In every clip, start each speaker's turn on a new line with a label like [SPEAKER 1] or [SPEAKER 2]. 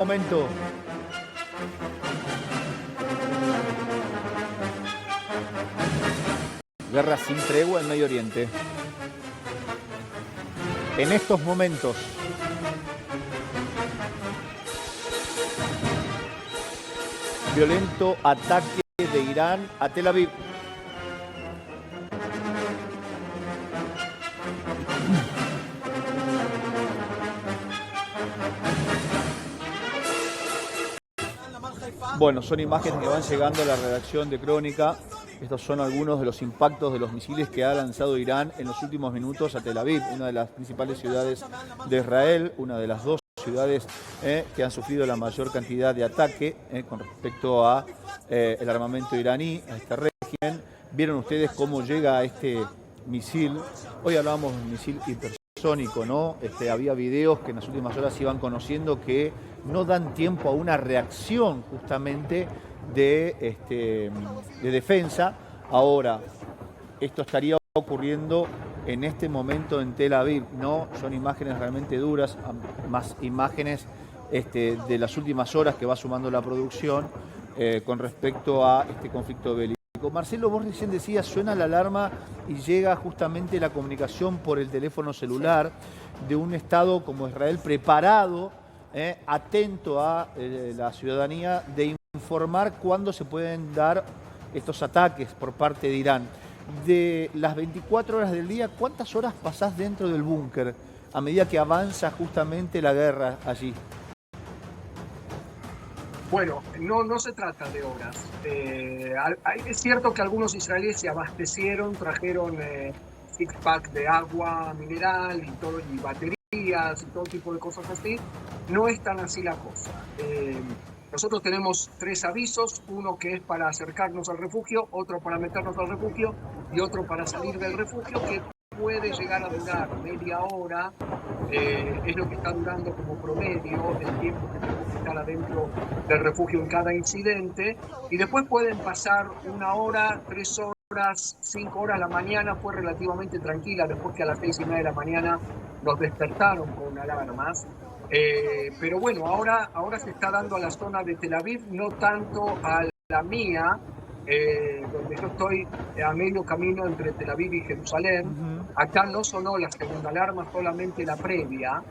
[SPEAKER 1] Momento. Guerra sin tregua en Medio Oriente. En estos momentos, violento ataque de Irán a Tel Aviv. Bueno, son imágenes que van llegando a la redacción de Crónica. Estos son algunos de los impactos de los misiles que ha lanzado Irán en los últimos minutos a Tel Aviv, una de las principales ciudades de Israel, una de las dos ciudades que han sufrido la mayor cantidad de ataque con respecto a el armamento iraní, a este régimen. Vieron ustedes cómo llega este misil. Hoy hablábamos de un misil hipersónico, ¿no? Había videos que en las últimas horas iban conociendo que no dan tiempo a una reacción justamente de defensa. Ahora, esto estaría ocurriendo en este momento en Tel Aviv, ¿no? Son imágenes realmente duras, más imágenes de las últimas horas que va sumando la producción con respecto a este conflicto bélico. Marcelo, vos recién decías, suena la alarma y llega justamente la comunicación por el teléfono celular de un Estado como Israel preparado, atento a la ciudadanía, de informar cuándo se pueden dar estos ataques por parte de Irán. De las 24 horas del día, ¿cuántas horas pasás dentro del búnker a medida que avanza justamente la guerra allí?
[SPEAKER 2] Bueno, no se trata de horas. Es cierto que algunos israelíes se abastecieron, trajeron six-pack de agua mineral y baterías y todo tipo de cosas así. No es tan así la cosa. Nosotros tenemos 3 avisos, uno que es para acercarnos al refugio, otro para meternos al refugio y otro para salir del refugio, que puede llegar a durar media hora. Es lo que está durando como promedio el tiempo que tenemos que estar adentro del refugio en cada incidente, y después pueden pasar 1 hora, 3 horas, 5 horas. La mañana fue relativamente tranquila después que a las 6:30 de la mañana nos despertaron con alarmas. Pero bueno, ahora se está dando a la zona de Tel Aviv, no tanto a la mía, donde yo estoy a medio camino entre Tel Aviv y Jerusalén. Acá no sonó la segunda alarma, solamente la previa.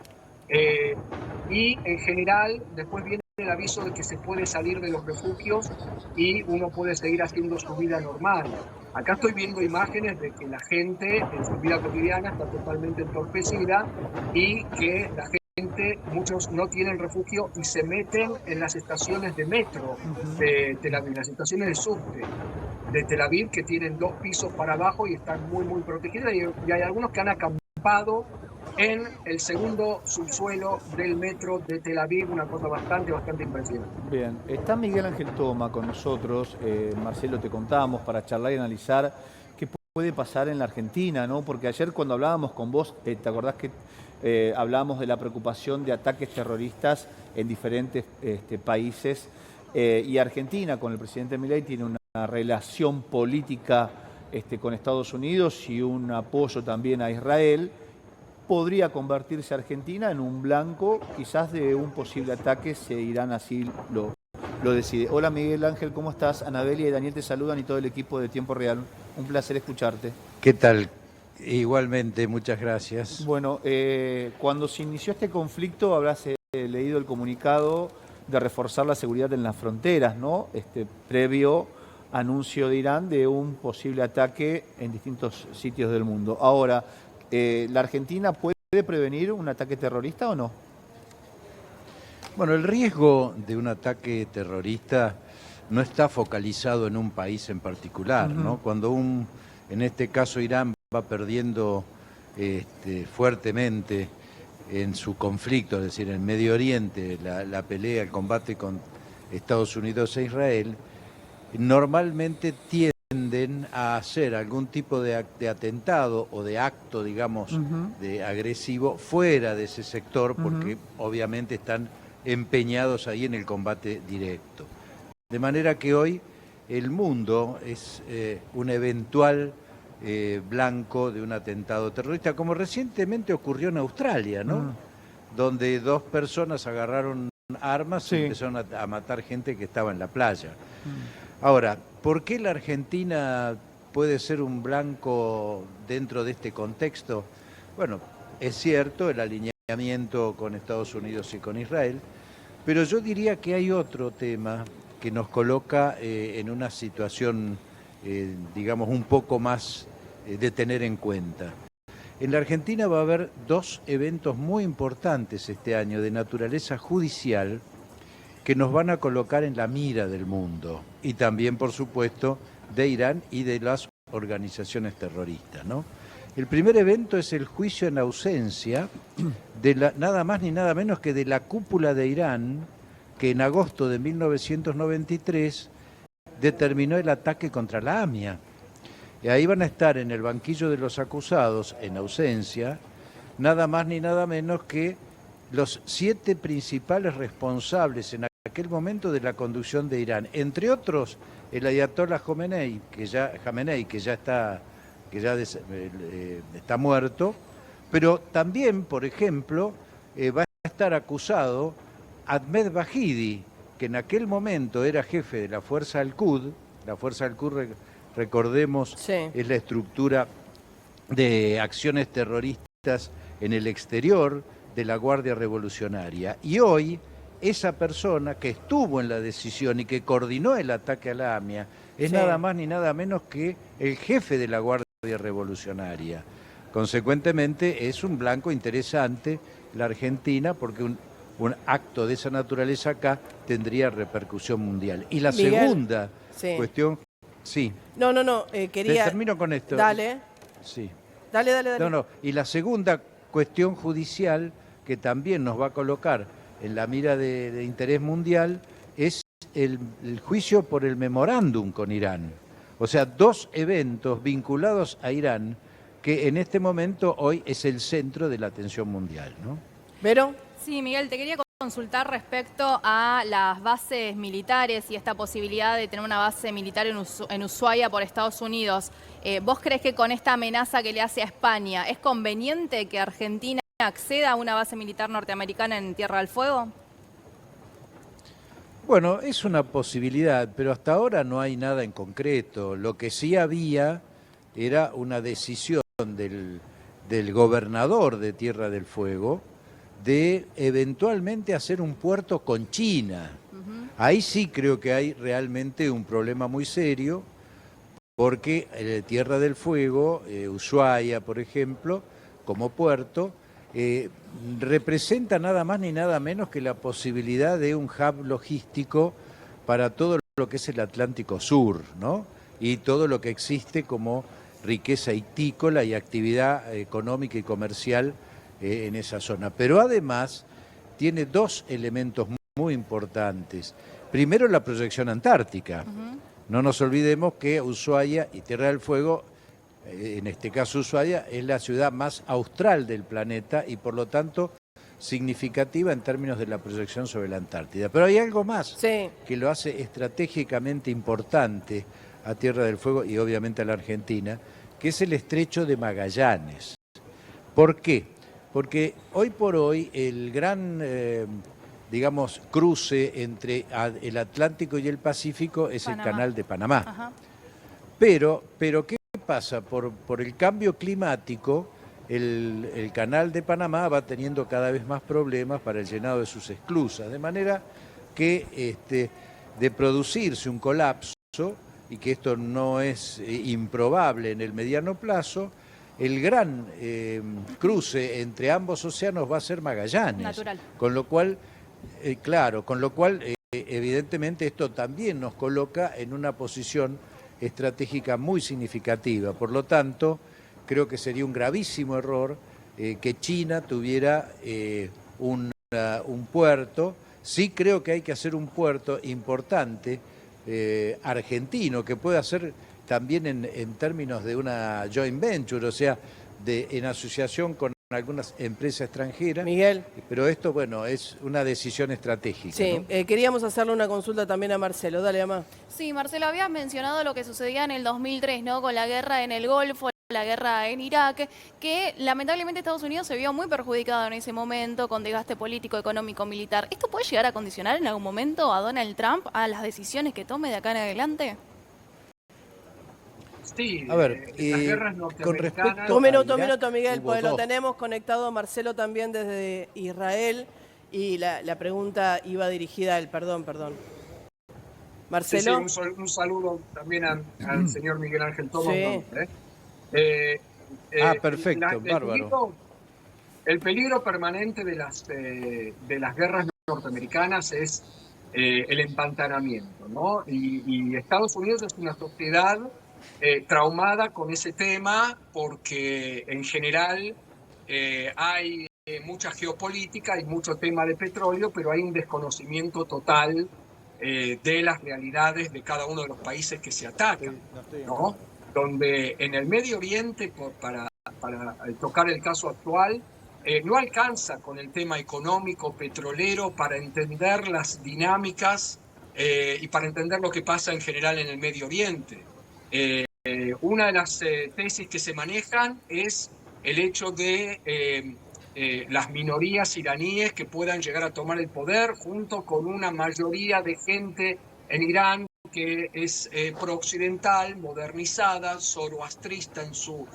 [SPEAKER 2] Y en general, después viene el aviso de que se puede salir de los refugios y uno puede seguir haciendo su vida normal. Acá estoy viendo imágenes de que la gente en su vida cotidiana está totalmente entorpecida y que la gente, muchos no tienen refugio y se meten en las estaciones de metro de Tel Aviv, las estaciones de subte de Tel Aviv, que tienen 2 pisos para abajo y están muy protegidas, y hay algunos que han acampado en el segundo subsuelo del metro de Tel Aviv, una cosa bastante impresionante.
[SPEAKER 1] Bien, está Miguel Ángel Toma con nosotros. Marcelo, te contamos para charlar y analizar qué puede pasar en la Argentina, ¿no? Porque ayer cuando hablábamos con vos, ¿te acordás que hablábamos de la preocupación de ataques terroristas en diferentes países? Y Argentina, con el presidente Milei, tiene una relación política con Estados Unidos y un apoyo también a Israel. Podría convertirse Argentina en un blanco quizás de un posible ataque si Irán así lo decide. Hola Miguel Ángel, ¿cómo estás? Anabelia y Daniel te saludan y todo el equipo de Tiempo Real. Un placer escucharte.
[SPEAKER 3] ¿Qué tal? Igualmente, muchas gracias.
[SPEAKER 1] Bueno, cuando se inició este conflicto habrás leído el comunicado de reforzar la seguridad en las fronteras, ¿no? Previo anuncio de Irán de un posible ataque en distintos sitios del mundo. Ahora, ¿la Argentina puede prevenir un ataque terrorista o no?
[SPEAKER 3] Bueno, el riesgo de un ataque terrorista no está focalizado en un país en particular, ¿no? Cuando en este caso Irán va perdiendo fuertemente en su conflicto, es decir, en Medio Oriente, la pelea, el combate con Estados Unidos e Israel, normalmente tienden a hacer algún tipo de atentado o de acto, digamos, de agresivo fuera de ese sector, porque obviamente están empeñados ahí en el combate directo. De manera que hoy el mundo es un eventual blanco de un atentado terrorista, como recientemente ocurrió en Australia, ¿no? Donde 2 personas agarraron armas
[SPEAKER 1] Sí.
[SPEAKER 3] y empezaron a matar gente que estaba en la playa. Ahora, ¿por qué la Argentina puede ser un blanco dentro de este contexto? Bueno, es cierto el alineamiento con Estados Unidos y con Israel, pero yo diría que hay otro tema que nos coloca en una situación, digamos, un poco más de tener en cuenta. En la Argentina va a haber dos eventos muy importantes este año de naturaleza judicial que nos van a colocar en la mira del mundo y también, por supuesto, de Irán y de las organizaciones terroristas, ¿no? El primer evento es el juicio en ausencia de nada más ni nada menos que de la cúpula de Irán, que en agosto de 1993 determinó el ataque contra la AMIA. Y ahí van a estar en el banquillo de los acusados, en ausencia, nada más ni nada menos que los 7 principales responsables en aquel momento de la conducción de Irán. Entre otros, el ayatollah Jamenei, que ya está muerto, pero también, por ejemplo, va a estar acusado Ahmed Bahidi, que en aquel momento era jefe de la Fuerza Al-Quds. La Fuerza Al-Quds, recordemos,
[SPEAKER 4] Sí.
[SPEAKER 3] es la estructura de acciones terroristas en el exterior de la Guardia Revolucionaria. Y hoy, esa persona que estuvo en la decisión y que coordinó el ataque a la AMIA es
[SPEAKER 4] Sí.
[SPEAKER 3] nada más ni nada menos que el jefe de la Guardia Revolucionaria. Consecuentemente, es un blanco interesante la Argentina porque un acto de esa naturaleza acá tendría repercusión mundial. Y la
[SPEAKER 4] Miguel,
[SPEAKER 3] segunda
[SPEAKER 4] sí.
[SPEAKER 3] cuestión... Sí,
[SPEAKER 4] No, quería...
[SPEAKER 3] termino con esto.
[SPEAKER 4] Dale,
[SPEAKER 3] Sí.
[SPEAKER 4] dale.
[SPEAKER 3] No. Y la segunda cuestión judicial que también nos va a colocar en la mira de interés mundial es el juicio por el memorándum con Irán. O sea, dos eventos vinculados a Irán que en este momento hoy es el centro de la atención mundial, ¿no?
[SPEAKER 4] ¿Vero?
[SPEAKER 5] Sí, Miguel, te quería consultar respecto a las bases militares y esta posibilidad de tener una base militar en Ushuaia por Estados Unidos. ¿Vos crees que con esta amenaza que le hace a España es conveniente que Argentina acceda a una base militar norteamericana en Tierra del Fuego?
[SPEAKER 3] Bueno, es una posibilidad, pero hasta ahora no hay nada en concreto. Lo que sí había era una decisión del gobernador de Tierra del Fuego de eventualmente hacer un puerto con China. Ahí sí creo que hay realmente un problema muy serio, porque Tierra del Fuego, Ushuaia, por ejemplo, como puerto, representa nada más ni nada menos que la posibilidad de un hub logístico para todo lo que es el Atlántico Sur, ¿no? Y todo lo que existe como riqueza hitícola y actividad económica y comercial en esa zona. Pero además tiene dos elementos muy importantes. Primero, la proyección antártica. No nos olvidemos que Ushuaia y Tierra del Fuego, en este caso Ushuaia, es la ciudad más austral del planeta y por lo tanto significativa en términos de la proyección sobre la Antártida. Pero hay algo más
[SPEAKER 4] Sí.
[SPEAKER 3] que lo hace estratégicamente importante a Tierra del Fuego y obviamente a la Argentina, que es el Estrecho de Magallanes. ¿Por qué? Porque hoy por hoy el gran, digamos, cruce entre el Atlántico y el Pacífico es
[SPEAKER 5] Panamá.
[SPEAKER 3] el Canal de Panamá.
[SPEAKER 5] Ajá.
[SPEAKER 3] Pero ¿qué pasa? Por el cambio climático, el Canal de Panamá va teniendo cada vez más problemas para el llenado de sus esclusas, de manera que de producirse un colapso, y que esto no es improbable en el mediano plazo, el gran cruce entre ambos océanos va a ser Magallanes.
[SPEAKER 5] Natural.
[SPEAKER 3] Con lo cual, evidentemente esto también nos coloca en una posición estratégica muy significativa. Por lo tanto, creo que sería un gravísimo error que China tuviera un puerto. Sí creo que hay que hacer un puerto importante argentino, que pueda ser también en términos de una joint venture, o sea, en asociación con algunas empresas extranjeras.
[SPEAKER 4] Miguel.
[SPEAKER 3] Pero esto, bueno, es una decisión estratégica.
[SPEAKER 4] Sí,
[SPEAKER 3] ¿no?
[SPEAKER 4] queríamos hacerle una consulta también a Marcelo. Dale, Amá.
[SPEAKER 6] Sí, Marcelo, habías mencionado lo que sucedía en el 2003, ¿no? Con la guerra en el Golfo,
[SPEAKER 5] la guerra en Irak, que lamentablemente Estados Unidos se vio muy perjudicado en ese momento con desgaste político, económico, militar. ¿Esto puede llegar a condicionar en algún momento a Donald Trump a las decisiones que tome de acá en adelante?
[SPEAKER 2] Sí,
[SPEAKER 3] A ver,
[SPEAKER 2] las guerras
[SPEAKER 3] con
[SPEAKER 2] norteamericanas...
[SPEAKER 3] respecto
[SPEAKER 4] Un minuto,
[SPEAKER 3] a Irak,
[SPEAKER 4] Miguel,
[SPEAKER 3] hubo
[SPEAKER 4] porque lo
[SPEAKER 3] dos.
[SPEAKER 4] tenemos conectado a Marcelo también desde Israel y la pregunta iba dirigida a él. Perdón.
[SPEAKER 2] Sí,
[SPEAKER 4] Marcelo.
[SPEAKER 2] un saludo también al señor Miguel Ángel Tomás.
[SPEAKER 4] Sí.
[SPEAKER 3] Perfecto, bárbaro.
[SPEAKER 2] El peligro permanente de las guerras norteamericanas es el empantanamiento, ¿no? Y Estados Unidos es una sociedad traumada con ese tema porque en general hay mucha geopolítica y mucho tema de petróleo, pero hay un desconocimiento total de las realidades de cada uno de los países que se atacan, ¿no? Donde en el Medio Oriente, para tocar el caso actual, no alcanza con el tema económico petrolero para entender las dinámicas y para entender lo que pasa en general en el Medio Oriente. Una de las tesis que se manejan es el hecho de las minorías iraníes que puedan llegar a tomar el poder junto con una mayoría de gente en Irán que es prooccidental, modernizada, zoroastrista en su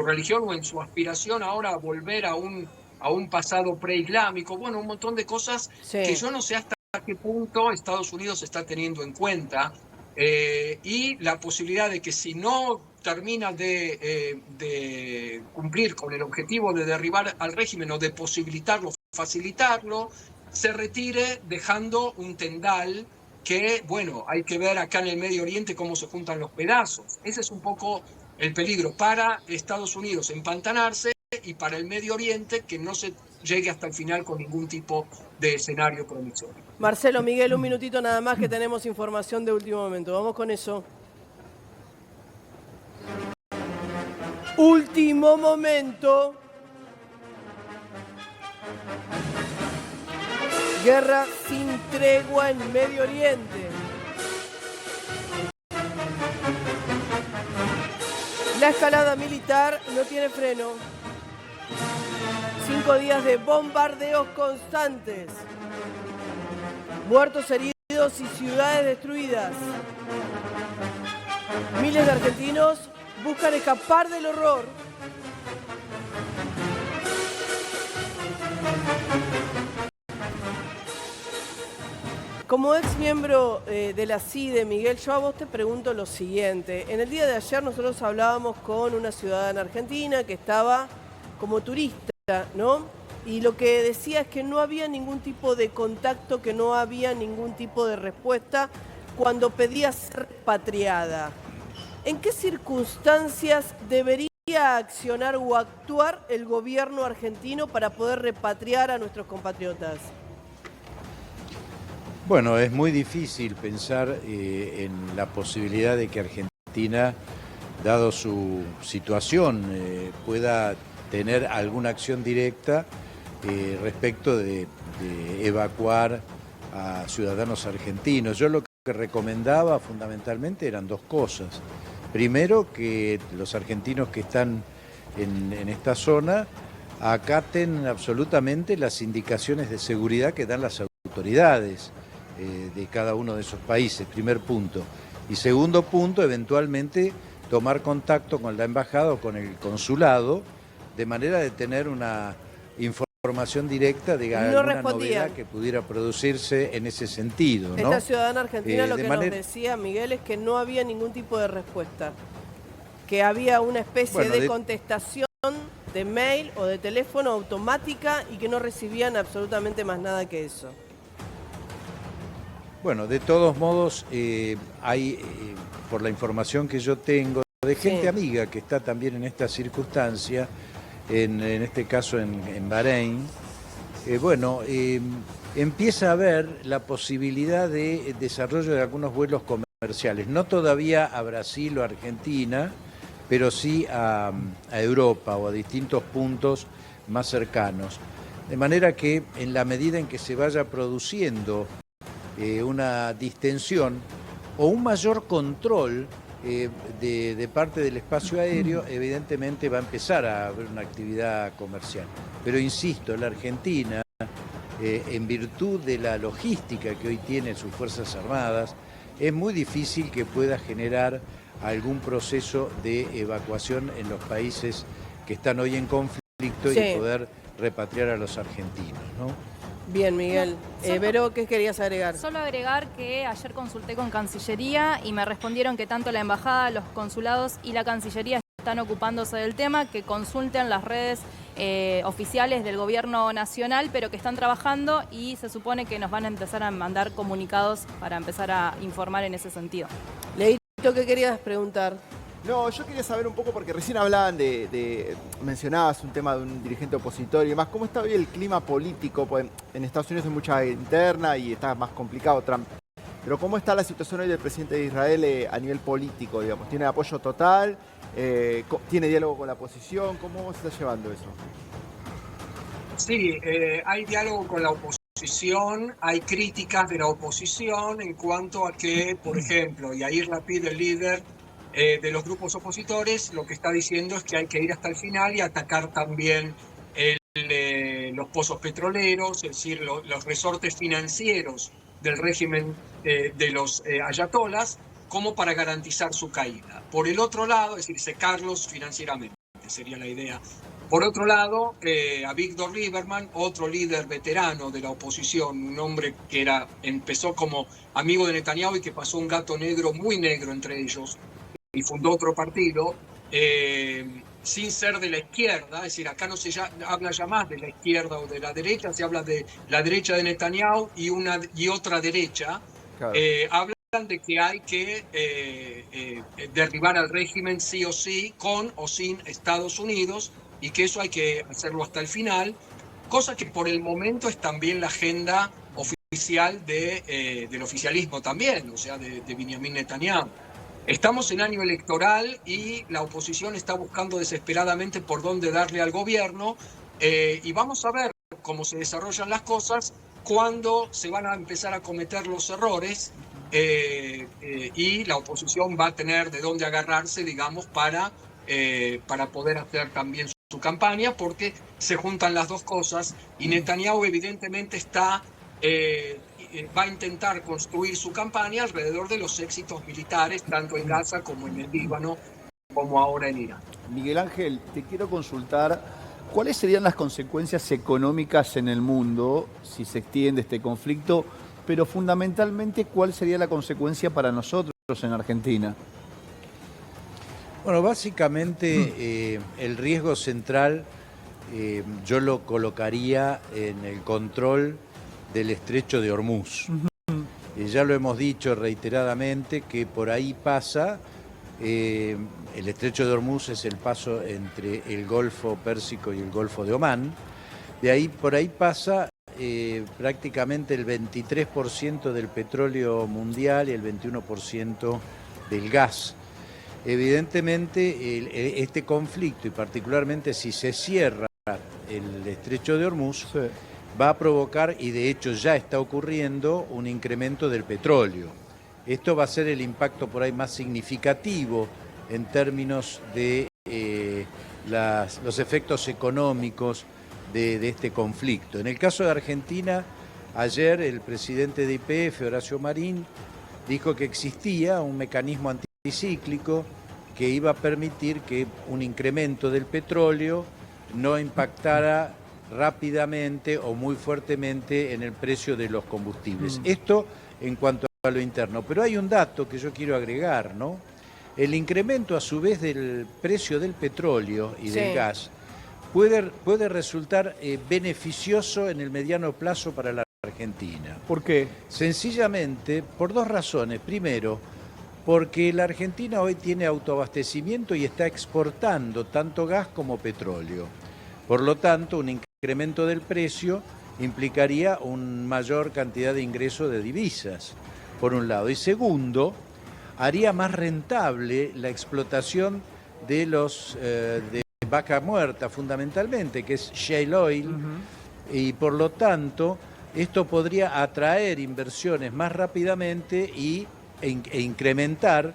[SPEAKER 2] religión o en su aspiración ahora a volver a un pasado preislámico. Bueno, un montón de cosas que yo no sé hasta qué punto Estados Unidos está teniendo en cuenta y la posibilidad de que si no termina de cumplir con el objetivo de derribar al régimen o de posibilitarlo, facilitarlo, se retire dejando un tendal que, bueno, hay que ver acá en el Medio Oriente cómo se juntan los pedazos. Ese es un poco el peligro para Estados Unidos, empantanarse, y para el Medio Oriente que no se llegue hasta el final con ningún tipo de escenario promisorio.
[SPEAKER 4] Marcelo, Miguel, un minutito nada más que tenemos información de último momento. Vamos con eso. Último momento. Guerra sin tregua en Medio Oriente. La escalada militar no tiene freno. 5 días de bombardeos constantes. Muertos, heridos y ciudades destruidas. Miles de argentinos buscan escapar del horror. Como ex miembro de la CIDE, Miguel, yo a vos te pregunto lo siguiente. En el día de ayer nosotros hablábamos con una ciudadana argentina que estaba como turista, ¿no? Y lo que decía es que no había ningún tipo de contacto, que no había ningún tipo de respuesta cuando pedía ser repatriada. ¿En qué circunstancias debería accionar o actuar el gobierno argentino para poder repatriar a nuestros compatriotas?
[SPEAKER 3] Bueno, es muy difícil pensar en la posibilidad de que Argentina, dado su situación, pueda tener alguna acción directa respecto de evacuar a ciudadanos argentinos. Yo lo que recomendaba fundamentalmente eran dos cosas. Primero, que los argentinos que están en esta zona acaten absolutamente las indicaciones de seguridad que dan las autoridades de cada uno de esos países, primer punto. Y segundo punto, eventualmente tomar contacto con la embajada o con el consulado, de manera de tener una información directa de alguna novedad que pudiera producirse en ese sentido, ¿no?
[SPEAKER 4] Esta ciudadana argentina lo que nos
[SPEAKER 3] manera...
[SPEAKER 4] decía, Miguel, es que no había ningún tipo de respuesta, que había una especie de contestación de mail o de teléfono automática y que no recibían absolutamente más nada que eso.
[SPEAKER 3] Bueno, de todos modos, hay, por la información que yo tengo, de gente amiga que está también en esta circunstancia, en este caso en Bahrein, empieza a haber la posibilidad de desarrollo de algunos vuelos comerciales, no todavía a Brasil o Argentina, pero sí a Europa o a distintos puntos más cercanos. De manera que en la medida en que se vaya produciendo una distensión o un mayor control de parte del espacio aéreo, evidentemente va a empezar a haber una actividad comercial. Pero insisto, la Argentina, en virtud de la logística que hoy tienen sus Fuerzas Armadas, es muy difícil que pueda generar algún proceso de evacuación en los países que están hoy en conflicto
[SPEAKER 4] Sí.
[SPEAKER 3] y poder repatriar a los argentinos, ¿no?
[SPEAKER 4] Bien, Miguel.
[SPEAKER 5] Solo-
[SPEAKER 4] Vero, ¿qué querías agregar?
[SPEAKER 5] Solo agregar que ayer consulté con Cancillería y me respondieron que tanto la Embajada, los consulados y la Cancillería están ocupándose del tema, que consulten las redes oficiales del Gobierno Nacional, pero que están trabajando y se supone que nos van a empezar a mandar comunicados para empezar a informar en ese sentido.
[SPEAKER 4] Leito, ¿qué querías preguntar?
[SPEAKER 6] No, yo quería saber un poco, porque recién hablaban mencionabas un tema de un dirigente opositor y demás, ¿cómo está hoy el clima político? Pues en Estados Unidos hay mucha interna y está más complicado Trump. Pero ¿cómo está la situación hoy del presidente de Israel a nivel político, digamos? ¿Tiene apoyo total? ¿Tiene diálogo con la oposición? ¿Cómo se está llevando eso?
[SPEAKER 2] Sí, hay diálogo con la oposición, hay críticas de la oposición en cuanto a que, por ejemplo, Yair Lapid, el líder de los grupos opositores, lo que está diciendo es que hay que ir hasta el final y atacar también los pozos petroleros, es decir, los resortes financieros del régimen de los ayatolás, como para garantizar su caída. Por el otro lado, es decir, secarlos financieramente, sería la idea. Por otro lado, a Víctor Lieberman, otro líder veterano de la oposición, un hombre que empezó como amigo de Netanyahu y que pasó un gato negro, muy negro entre ellos, y fundó otro partido, sin ser de la izquierda, es decir, acá no se habla ya más de la izquierda o de la derecha, se habla de la derecha de Netanyahu y otra derecha.
[SPEAKER 6] Claro.
[SPEAKER 2] Hablan de que hay que derribar al régimen sí o sí, con o sin Estados Unidos, y que eso hay que hacerlo hasta el final, cosa que por el momento es también la agenda oficial del oficialismo también, o sea, de Benjamin Netanyahu. Estamos en año electoral y la oposición está buscando desesperadamente por dónde darle al gobierno, y vamos a ver cómo se desarrollan las cosas, cuándo se van a empezar a cometer los errores, y la oposición va a tener de dónde agarrarse, digamos, para poder hacer también su campaña, porque se juntan las dos cosas y Netanyahu evidentemente va a intentar construir su campaña alrededor de los éxitos militares, tanto en Gaza como en el Líbano, como ahora en Irán.
[SPEAKER 1] Miguel Ángel, te quiero consultar, ¿cuáles serían las consecuencias económicas en el mundo si se extiende este conflicto? Pero fundamentalmente, ¿cuál sería la consecuencia para nosotros en Argentina?
[SPEAKER 3] Bueno, básicamente el riesgo central yo lo colocaría en el control del estrecho de Hormuz. Ya lo hemos dicho reiteradamente que por ahí pasa, el estrecho de Hormuz es el paso entre el Golfo Pérsico y el Golfo de Omán. Por ahí pasa prácticamente el 23% del petróleo mundial y el 21% del gas. Evidentemente, este conflicto, y particularmente si se cierra el estrecho de Hormuz,
[SPEAKER 1] Sí.
[SPEAKER 3] va a provocar, y de hecho ya está ocurriendo, un incremento del petróleo. Esto va a ser el impacto por ahí más significativo en términos de los efectos económicos de este conflicto. En el caso de Argentina, ayer el presidente de YPF, Horacio Marín, dijo que existía un mecanismo anticíclico que iba a permitir que un incremento del petróleo no impactara rápidamente o muy fuertemente en el precio de los combustibles. Esto en cuanto a lo interno. Pero hay un dato que yo quiero agregar, ¿no? El incremento a su vez del precio del petróleo y del gas puede resultar beneficioso en el mediano plazo para la Argentina.
[SPEAKER 1] ¿Por qué?
[SPEAKER 3] Sencillamente por dos razones. Primero, porque la Argentina hoy tiene autoabastecimiento y está exportando tanto gas como petróleo. Por lo tanto, un incremento del precio implicaría una mayor cantidad de ingresos de divisas, por un lado. Y segundo, haría más rentable la explotación de los de vaca muerta, fundamentalmente, que es shale oil, y por lo tanto, esto podría atraer inversiones más rápidamente e incrementar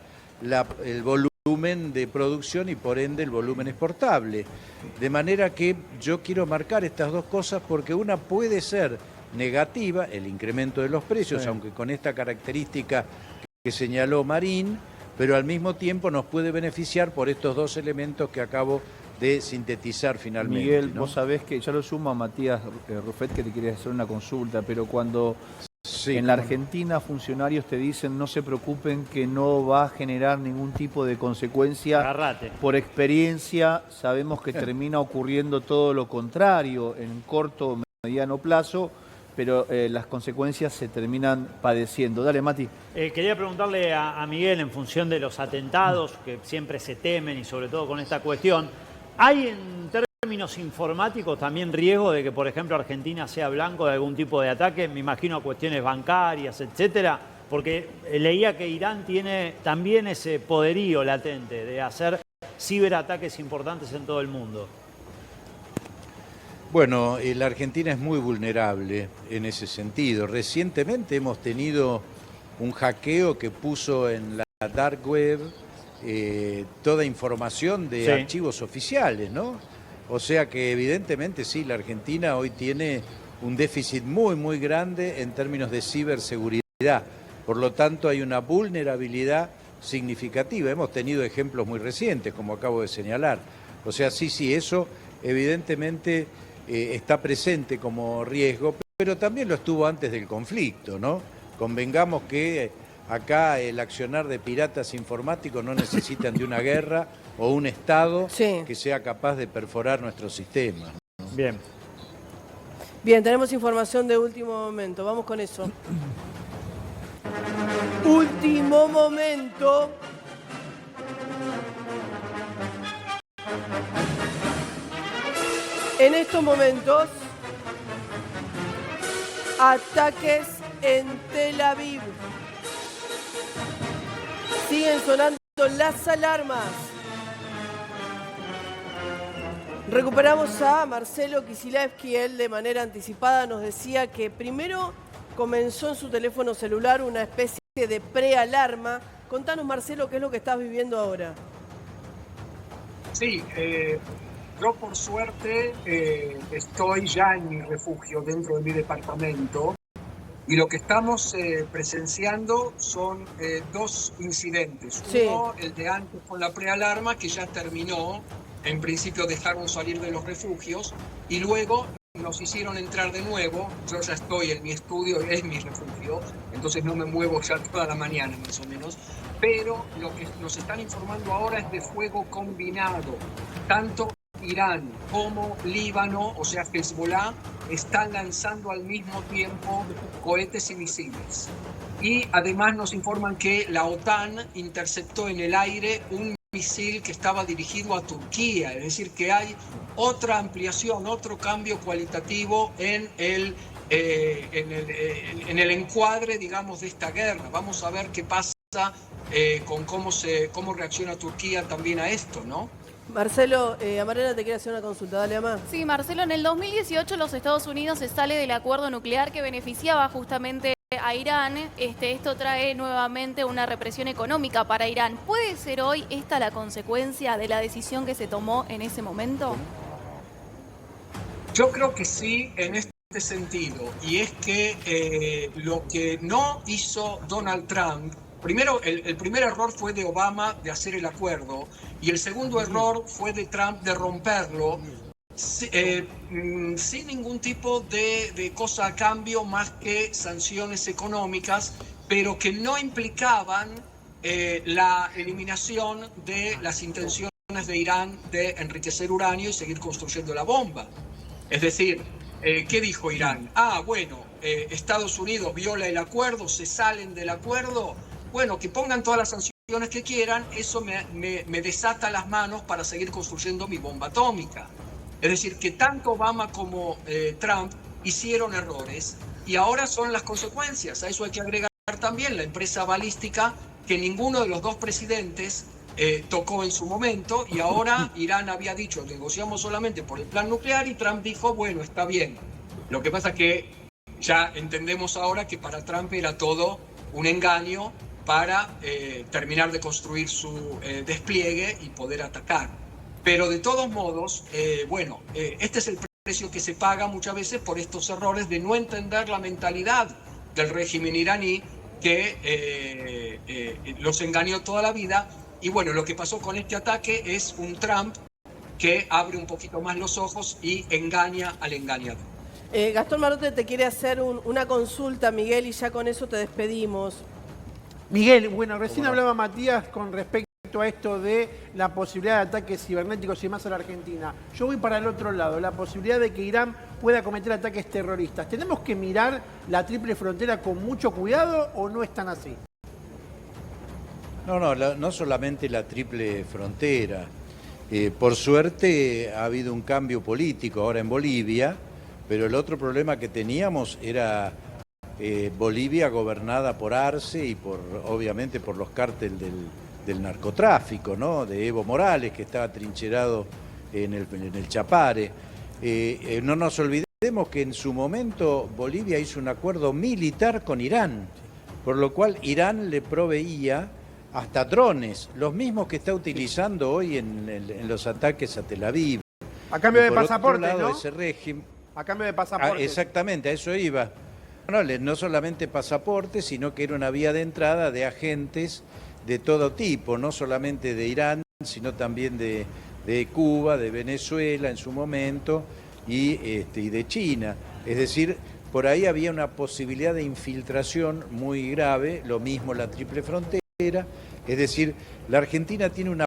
[SPEAKER 3] el volumen de producción y por ende el volumen exportable. De manera que yo quiero marcar estas dos cosas porque una puede ser negativa, el incremento de los precios, aunque con esta característica que señaló Marín, pero al mismo tiempo nos puede beneficiar por estos dos elementos que acabo de sintetizar finalmente.
[SPEAKER 1] Miguel,
[SPEAKER 3] ¿no?
[SPEAKER 1] vos sabés que ya lo suma a Matías Rufet que te quiere hacer una consulta, pero cuando en la Argentina funcionarios te dicen no se preocupen que no va a generar ningún tipo de consecuencia,
[SPEAKER 7] Agarrate.
[SPEAKER 1] por experiencia sabemos que termina ocurriendo todo lo contrario en corto o mediano plazo, pero las consecuencias se terminan padeciendo. Dale, Mati.
[SPEAKER 7] Quería preguntarle a Miguel, en función de los atentados que siempre se temen y sobre todo con esta cuestión, ¿hay en términos informáticos también riesgo de que, por ejemplo, Argentina sea blanco de algún tipo de ataque? Me imagino a cuestiones bancarias, etcétera, porque leía que Irán tiene también ese poderío latente de hacer ciberataques importantes en todo el mundo.
[SPEAKER 3] Bueno, la Argentina es muy vulnerable en ese sentido. Recientemente hemos tenido un hackeo que puso en la dark web toda información de archivos oficiales, ¿no? O sea que evidentemente sí, la Argentina hoy tiene un déficit muy grande en términos de ciberseguridad. Por lo tanto, hay una vulnerabilidad significativa. Hemos tenido ejemplos muy recientes, como acabo de señalar. O sea, sí, eso evidentemente está presente como riesgo, pero también lo estuvo antes del conflicto, ¿no? Convengamos que acá el accionar de piratas informáticos no necesitan de una guerra o un Estado que sea capaz de perforar nuestros sistemas, ¿no?
[SPEAKER 7] Bien.
[SPEAKER 4] Bien, tenemos información de último momento. Vamos con eso. Último momento. En estos momentos, ataques en Tel Aviv. Siguen sonando las alarmas. Recuperamos a Marcelo Kisilevsky. Él de manera anticipada nos decía que primero comenzó en su teléfono celular una especie de prealarma. Contanos, Marcelo, qué es lo que estás viviendo ahora.
[SPEAKER 2] Sí, yo por suerte estoy ya en mi refugio dentro de mi departamento y lo que estamos presenciando son dos incidentes. Uno, el de antes con la prealarma, que ya terminó, en principio dejaron salir de los refugios y luego nos hicieron entrar de nuevo. Yo ya estoy en mi estudio, es mi refugio, entonces no me muevo ya toda la mañana más o menos. Pero lo que nos están informando ahora es de fuego combinado. Tanto Irán como Líbano, o sea Hezbollah, están lanzando al mismo tiempo cohetes y misiles. Y además nos informan que la OTAN interceptó en el aire un misil que estaba dirigido a Turquía, es decir, que hay otra ampliación, otro cambio cualitativo en el encuadre, digamos, de esta guerra. Vamos a ver qué pasa con cómo reacciona Turquía también a esto, ¿no?
[SPEAKER 4] Marcelo, Amarena te quiere hacer una consulta. Dale, Amá.
[SPEAKER 5] Sí, Marcelo, en el 2018 los Estados Unidos se sale del acuerdo nuclear que beneficiaba justamente a Irán. Esto trae nuevamente una represión económica para Irán. ¿Puede ser hoy esta la consecuencia de la decisión que se tomó en ese momento?
[SPEAKER 2] Yo creo que sí, en este sentido. Y es que lo que no hizo Donald Trump, primero, el primer error fue de Obama de hacer el acuerdo y el segundo error fue de Trump de romperlo sin ningún tipo de cosa a cambio más que sanciones económicas, pero que no implicaban la eliminación de las intenciones de Irán de enriquecer uranio y seguir construyendo la bomba. Es decir, ¿qué dijo Irán? Bueno, Estados Unidos viola el acuerdo, se salen del acuerdo. Bueno, que pongan todas las sanciones que quieran, eso me desata las manos para seguir construyendo mi bomba atómica. Es decir, que tanto Obama como Trump hicieron errores y ahora son las consecuencias. A eso hay que agregar también la empresa balística que ninguno de los dos presidentes tocó en su momento y ahora Irán había dicho, negociamos solamente por el plan nuclear y Trump dijo, bueno, está bien. Lo que pasa es que ya entendemos ahora que para Trump era todo un engaño para terminar de construir su despliegue y poder atacar. Pero de todos modos, este es el precio que se paga muchas veces por estos errores de no entender la mentalidad del régimen iraní que los engañó toda la vida. Y bueno, lo que pasó con este ataque es un Trump que abre un poquito más los ojos y engaña al engañador.
[SPEAKER 4] Gastón Marote te quiere hacer una consulta, Miguel, y ya con eso te despedimos.
[SPEAKER 8] Miguel, bueno, recién hablaba Matías con respecto a esto de la posibilidad de ataques cibernéticos y demás a la Argentina. Yo voy para el otro lado, la posibilidad de que Irán pueda cometer ataques terroristas. ¿Tenemos que mirar la triple frontera con mucho cuidado o no es tan así?
[SPEAKER 3] No solamente la triple frontera. Por suerte ha habido un cambio político ahora en Bolivia, pero el otro problema que teníamos era Bolivia gobernada por Arce y obviamente por los cárteles del narcotráfico, ¿no? De Evo Morales, que estaba trincherado en el Chapare. No nos olvidemos que en su momento Bolivia hizo un acuerdo militar con Irán, por lo cual Irán le proveía hasta drones, los mismos que está utilizando hoy en los ataques a Tel Aviv.
[SPEAKER 8] A cambio de
[SPEAKER 3] por otro
[SPEAKER 8] pasaporte,
[SPEAKER 3] lado,
[SPEAKER 8] ¿no?
[SPEAKER 3] ese régimen,
[SPEAKER 8] A cambio de pasaporte.
[SPEAKER 3] exactamente, a eso iba. No solamente pasaporte, sino que era una vía de entrada de agentes de todo tipo, no solamente de Irán, sino también de Cuba, de Venezuela en su momento y de China. Es decir, por ahí había una posibilidad de infiltración muy grave, lo mismo la triple frontera. Es decir, la Argentina tiene una